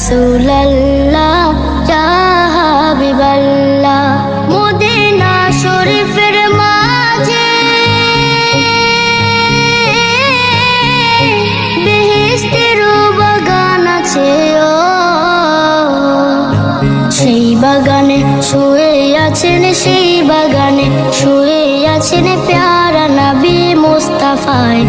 রাসূলাল্লাহ ইয়া হাবিবাল্লাহ। Medina শরীফের মাঝে বেহেশতের বাগান আছে, সেই বাগানে শুয়ে আছেন, সেই বাগানে শুয়ে আছেন প্যারা নবী মুস্তাফায়ে